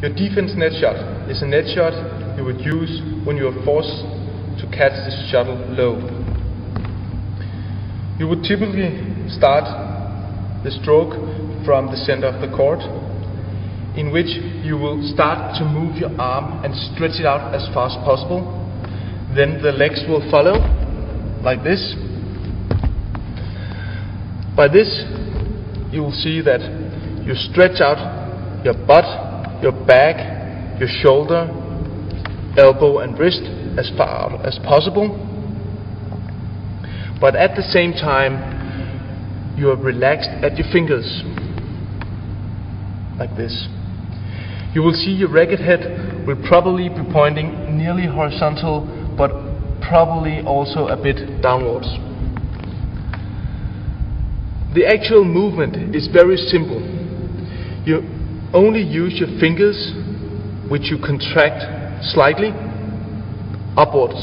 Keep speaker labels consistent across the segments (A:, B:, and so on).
A: Your defense net shot is a net shot you would use when you are forced to catch the shuttle low. You would typically start the stroke from the center of the court, in which you will start to move your arm and stretch it out as far as possible. Then the legs will follow, like this. By this, you will see that you stretch out your butt, your back, your shoulder, elbow and wrist as far as possible. But at the same time, you are relaxed at your fingers, like this. You will see your racket head will probably be pointing nearly horizontal, but probably also a bit downwards. The actual movement is very simple. You only use your fingers, which you contract slightly upwards.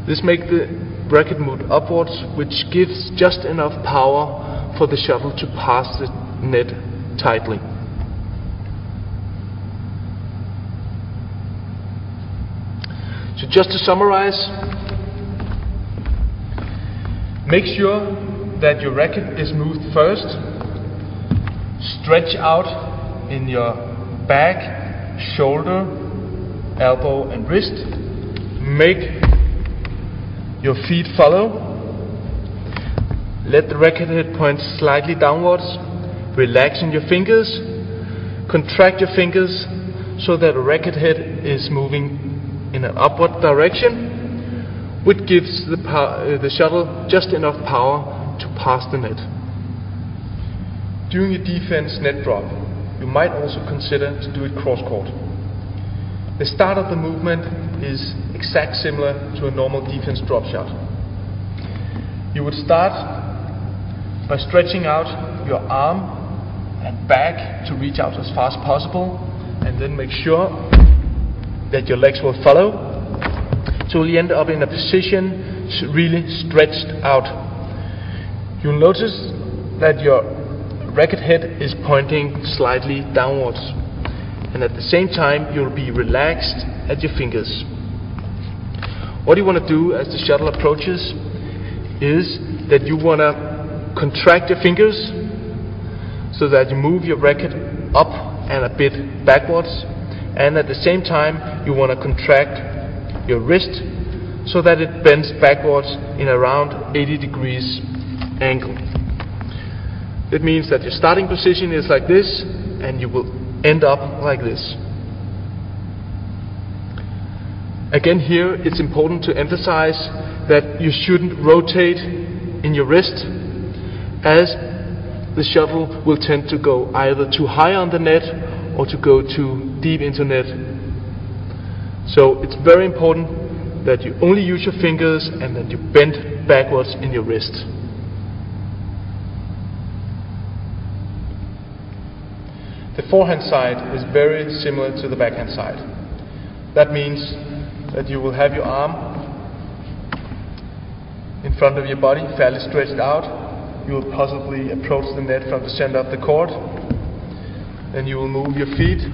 A: This makes the racket move upwards, which gives just enough power for the shuttle to pass the net tightly. So just to summarize, make sure that your racket is moved first. Stretch out in your back, shoulder, elbow and wrist. Make your feet follow. Let the racket head point slightly downwards. Relax in your fingers. Contract your fingers so that the racket head is moving in an upward direction, which gives the shuttle just enough power to pass the net. During a defense net drop, you might also consider to do it cross court. The start of the movement is exactly similar to a normal defense drop shot. You would start by stretching out your arm and back to reach out as far as possible, and then make sure that your legs will follow, so you end up in a position really stretched out. You'll notice that your racket head is pointing slightly downwards, and at the same time you'll be relaxed at your fingers. What you want to do as the shuttle approaches is that you want to contract your fingers so that you move your racket up and a bit backwards, and at the same time you want to contract your wrist so that it bends backwards in around 80 degrees angle. It means that your starting position is like this, and you will end up like this. Again, here it's important to emphasize that you shouldn't rotate in your wrist, as the shuttle will tend to go either too high on the net or to go too deep into net. So it's very important that you only use your fingers and that you bend backwards in your wrist. The forehand side is very similar to the backhand side. That means that you will have your arm in front of your body, fairly stretched out. You will possibly approach the net from the center of the court. Then you will move your feet,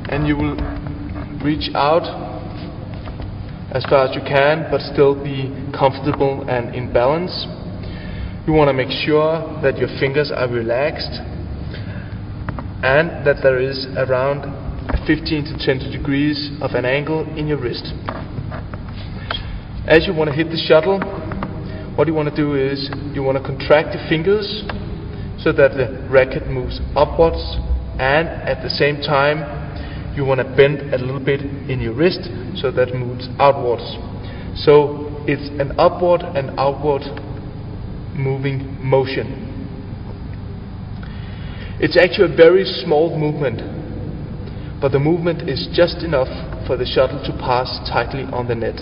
A: and you will reach out as far as you can, but still be comfortable and in balance. You want to make sure that your fingers are relaxed and that there is around 15 to 20 degrees of an angle in your wrist. As you want to hit the shuttle, what you want to do is you want to contract your fingers so that the racket moves upwards, and at the same time you want to bend a little bit in your wrist so that it moves outwards. So it's an upward and outward moving motion. It's actually a very small movement, but the movement is just enough for the shuttle to pass tightly on the net.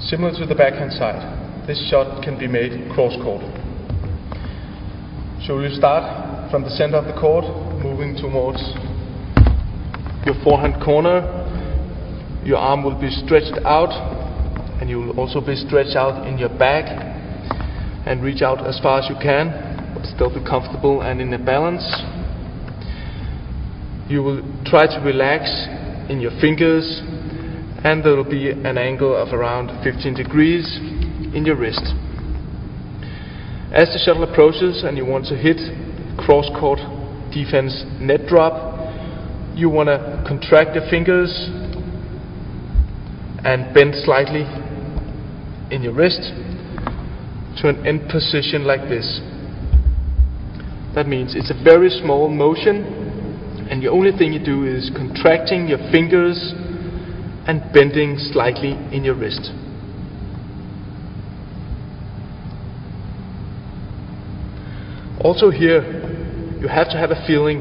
A: Similar to the backhand side, this shot can be made cross court. So you start from the center of the court, moving towards your forehand corner. Your arm will be stretched out, and you will also be stretched out in your back, and reach out as far as you can, but still be comfortable and in a balance. You will try to relax in your fingers, and there will be an angle of around 15 degrees in your wrist. As the shuttle approaches and you want to hit cross-court defense net drop, you want to contract your fingers and bend slightly in your wrist to an end position like this. That means it's a very small motion, and the only thing you do is contracting your fingers and bending slightly in your wrist. Also here, you have to have a feeling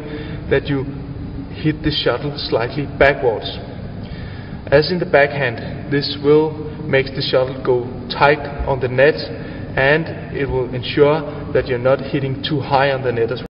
A: that you hit the shuttle slightly backwards. As in the backhand, this will make the shuttle go tight on the net, and it will ensure that you're not hitting too high on the net as well.